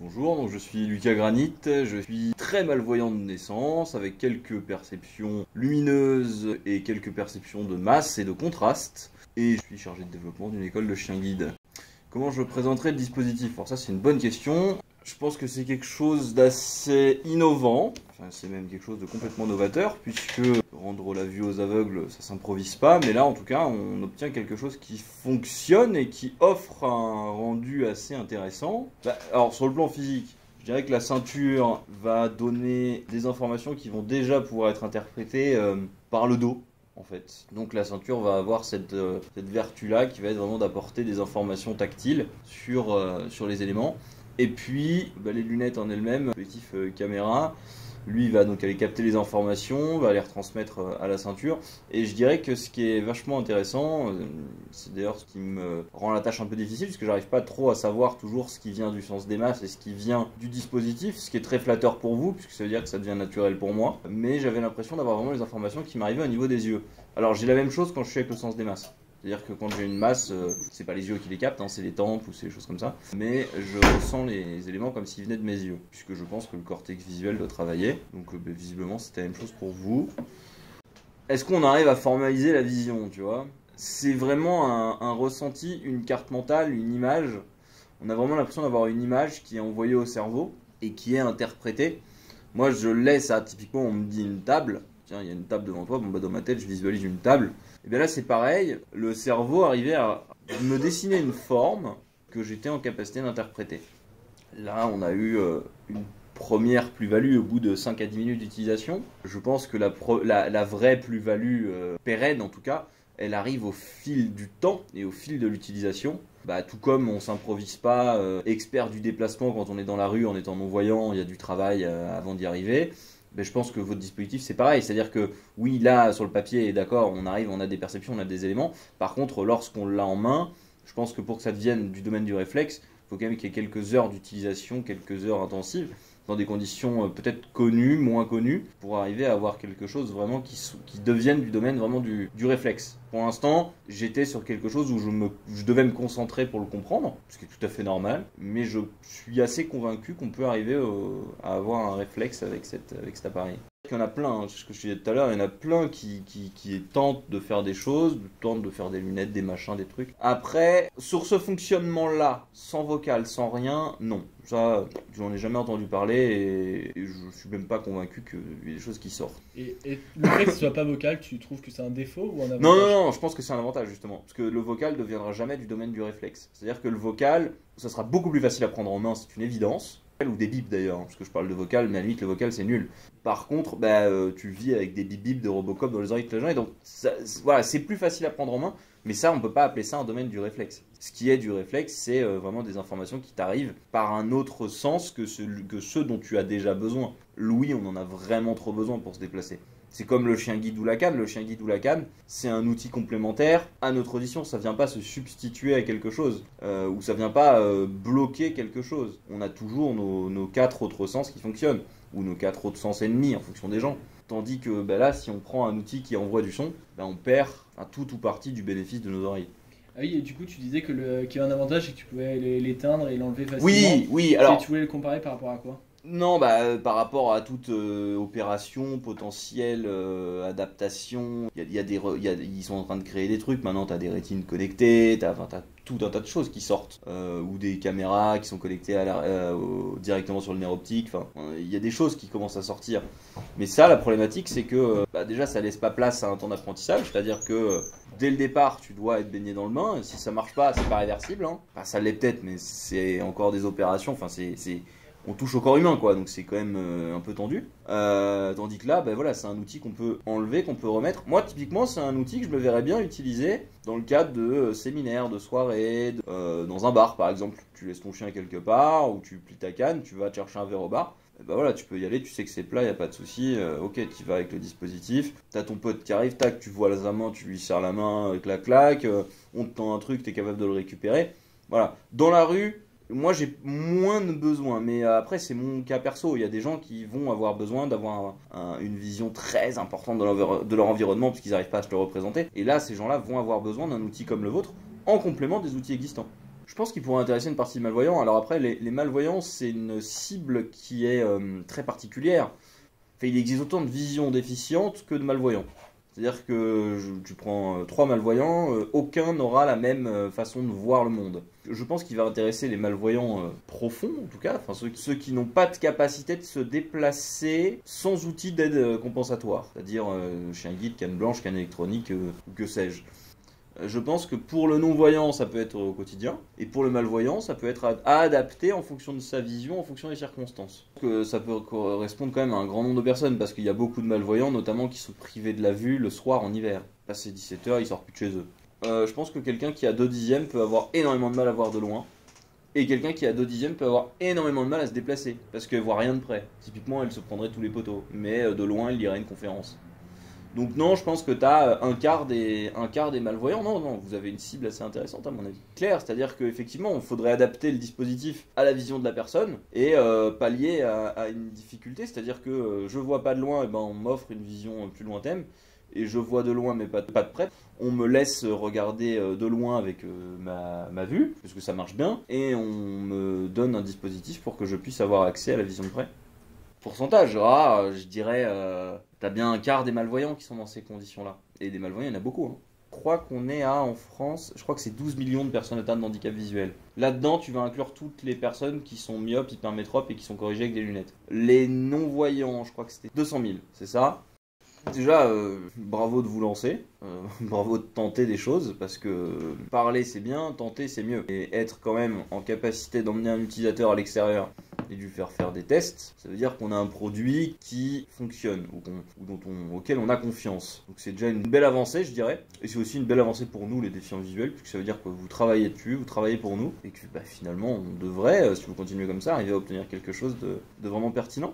Bonjour, donc je suis Lucas Granit, je suis très malvoyant de naissance, avec quelques perceptions lumineuses et quelques perceptions de masse et de contraste, et je suis chargé de développement d'une école de chien guide. Comment je présenterai le dispositif? Alors ça c'est une bonne question. Je pense que c'est quelque chose d'assez innovant, enfin c'est même quelque chose de complètement novateur, puisque rendre la vue aux aveugles ça s'improvise pas, mais là en tout cas on obtient quelque chose qui fonctionne et qui offre un rendu assez intéressant. Alors sur le plan physique, je dirais que la ceinture va donner des informations qui vont déjà pouvoir être interprétées par le dos. En fait. Donc la ceinture va avoir cette vertu-là qui va être vraiment d'apporter des informations tactiles sur les éléments. Et puis les lunettes en elles-mêmes, l'objectif caméra, lui va donc aller capter les informations, va les retransmettre à la ceinture. Et je dirais que ce qui est vachement intéressant, c'est d'ailleurs ce qui me rend la tâche un peu difficile, parce que j'arrive pas trop à savoir toujours ce qui vient du sens des masses et ce qui vient du dispositif, ce qui est très flatteur pour vous, puisque ça veut dire que ça devient naturel pour moi. Mais j'avais l'impression d'avoir vraiment les informations qui m'arrivaient au niveau des yeux. Alors j'ai la même chose quand je suis avec le sens des masses. C'est-à-dire que quand j'ai une masse, c'est pas les yeux qui les captent, hein, c'est les tempes ou c'est des choses comme ça. Mais je ressens les éléments comme s'ils venaient de mes yeux, puisque je pense que le cortex visuel doit travailler. Donc visiblement c'était la même chose pour vous. Est-ce qu'on arrive à formaliser la vision, tu vois? C'est vraiment un ressenti, une carte mentale, une image. On a vraiment l'impression d'avoir une image qui est envoyée au cerveau et qui est interprétée. Moi je l'ai ça, typiquement on me dit une table. Tiens, il y a une table devant toi, bon, dans ma tête je visualise une table. Et bien là c'est pareil, le cerveau arrivait à me dessiner une forme que j'étais en capacité d'interpréter. Là on a eu une première plus-value au bout de 5 à 10 minutes d'utilisation. Je pense que la vraie plus-value pérenne en tout cas, elle arrive au fil du temps et au fil de l'utilisation. Tout comme on s'improvise pas expert du déplacement quand on est dans la rue en étant non-voyant, il y a du travail avant d'y arriver. Je pense que votre dispositif c'est pareil, c'est-à-dire que oui là sur le papier d'accord on arrive, on a des perceptions, on a des éléments, par contre lorsqu'on l'a en main, je pense que pour que ça devienne du domaine du réflexe, il faut quand même qu'il y ait quelques heures d'utilisation, quelques heures intensives, dans des conditions peut-être connues, moins connues, pour arriver à avoir quelque chose vraiment qui devienne du domaine vraiment du réflexe. Pour l'instant, j'étais sur quelque chose où je devais me concentrer pour le comprendre, ce qui est tout à fait normal, mais je suis assez convaincu qu'on peut arriver à avoir un réflexe avec cet appareil. Il y en a plein, hein, ce que je disais tout à l'heure, il y en a plein qui tentent de faire des choses, tentent de faire des lunettes, des machins, des trucs. Après, sur ce fonctionnement-là, sans vocal, sans rien, non. Ça, j'en ai jamais entendu parler et je suis même pas convaincu qu'il y ait des choses qui sortent. Et le fait que ce soit pas vocal, tu trouves que c'est un défaut ou un avantage? Non, je pense que c'est un avantage justement. Parce que le vocal ne deviendra jamais du domaine du réflexe. C'est-à-dire que le vocal, ça sera beaucoup plus facile à prendre en main, c'est une évidence. Ou des bips d'ailleurs, parce que je parle de vocal, mais à la limite le vocal c'est nul. Par contre, tu vis avec des bip-bip de Robocop dans les oreilles de les gens, et donc voilà, c'est plus facile à prendre en main, mais ça on peut pas appeler ça un domaine du réflexe. Ce qui est du réflexe, c'est vraiment des informations qui t'arrivent par un autre sens que ceux dont tu as déjà besoin. L'ouïe, on en a vraiment trop besoin pour se déplacer. C'est comme le chien guide ou la canne. Le chien guide ou la canne, c'est un outil complémentaire à notre audition. Ça vient pas se substituer à quelque chose, ou ça vient pas bloquer quelque chose. On a toujours nos 4 autres sens qui fonctionnent, ou nos 4 autres sens ennemis en fonction des gens. Tandis que là, si on prend un outil qui envoie du son, on perd un tout ou partie du bénéfice de nos oreilles. Ah oui, et du coup, tu disais qu'il y avait un avantage, c'est que tu pouvais l'éteindre et l'enlever facilement. Oui, alors. Et tu voulais le comparer par rapport à quoi? Non, par rapport à toute opération potentielle, adaptation, ils sont en train de créer des trucs. Maintenant, tu as des rétines connectées, tu as tout un tas de choses qui sortent. Ou des caméras qui sont connectées directement sur le nerf optique. Enfin, il y a des choses qui commencent à sortir. Mais ça, la problématique, c'est que déjà, ça laisse pas place à un temps d'apprentissage. C'est-à-dire que dès le départ, tu dois être baigné dans le bain. Et si ça marche pas, c'est pas réversible. Hein. Enfin, ça l'est peut-être, mais c'est encore des opérations. Enfin, on touche au corps humain, quoi, donc c'est quand même un peu tendu. Tandis que là, voilà, c'est un outil qu'on peut enlever, qu'on peut remettre. Moi, typiquement, c'est un outil que je me verrais bien utiliser dans le cadre de séminaires, de soirées, dans un bar, par exemple. Tu laisses ton chien quelque part, ou tu plies ta canne, tu vas te chercher un verre au bar. Voilà, tu peux y aller, tu sais que c'est plat, y a pas de souci. Ok, tu vas avec le dispositif. T'as ton pote qui arrive, tac, tu vois la main, tu lui serres la main, clac, on te tend un truc, t'es capable de le récupérer. Voilà. Dans la rue, moi j'ai moins de besoin, mais après c'est mon cas perso. Il y a des gens qui vont avoir besoin d'avoir une vision très importante de leur environnement puisqu'ils n'arrivent pas à se le représenter. Et là, ces gens-là vont avoir besoin d'un outil comme le vôtre en complément des outils existants. Je pense qu'il pourrait intéresser une partie des malvoyants. Alors après, les malvoyants, c'est une cible qui est très particulière. Enfin, il existe autant de visions déficientes que de malvoyants. C'est-à-dire que tu prends 3 malvoyants, aucun n'aura la même façon de voir le monde. Je pense qu'il va intéresser les malvoyants profonds, en tout cas, enfin ceux qui n'ont pas de capacité de se déplacer sans outil d'aide compensatoire. C'est-à-dire chien guide, canne blanche, canne électronique, ou que sais-je. Je pense que pour le non-voyant, ça peut être au quotidien, et pour le malvoyant, ça peut être à adapter en fonction de sa vision, en fonction des circonstances. Que ça peut correspondre quand même à un grand nombre de personnes, parce qu'il y a beaucoup de malvoyants, notamment qui sont privés de la vue le soir en hiver. Passé 17h, ils sortent plus de chez eux. Je pense que quelqu'un qui a 2/10 peut avoir énormément de mal à voir de loin, et quelqu'un qui a 2/10 peut avoir énormément de mal à se déplacer, parce qu'elle voit rien de près. Typiquement, elle se prendrait tous les poteaux, mais de loin, elle lirait une conférence. Donc non, je pense que tu as un quart des malvoyants. Non, vous avez une cible assez intéressante à mon avis. Clair, c'est-à-dire qu'effectivement, il faudrait adapter le dispositif à la vision de la personne et pallier à une difficulté. C'est-à-dire que je vois pas de loin, et ben on m'offre une vision plus lointaine. Et je vois de loin mais pas de près. On me laisse regarder de loin avec ma vue, parce que ça marche bien. Et on me donne un dispositif pour que je puisse avoir accès à la vision de près. Pourcentage, je dirais, t'as bien un quart des malvoyants qui sont dans ces conditions-là. Et des malvoyants, il y en a beaucoup. Hein. Je crois qu'on est en France, je crois que c'est 12 millions de personnes atteintes de handicap visuel. Là-dedans, tu vas inclure toutes les personnes qui sont myopes, hypermétropes et qui sont corrigées avec des lunettes. Les non-voyants, je crois que c'était 200 000, c'est ça ? Déjà, bravo de vous lancer, bravo de tenter des choses, parce que parler c'est bien, tenter c'est mieux. Et être quand même en capacité d'emmener un utilisateur à l'extérieur et de lui faire faire des tests, ça veut dire qu'on a un produit qui fonctionne, auquel on a confiance. Donc c'est déjà une belle avancée, je dirais. Et c'est aussi une belle avancée pour nous, les déficients visuels, puisque ça veut dire que vous travaillez dessus, vous travaillez pour nous, et que finalement on devrait, si vous continuez comme ça, arriver à obtenir quelque chose de vraiment pertinent.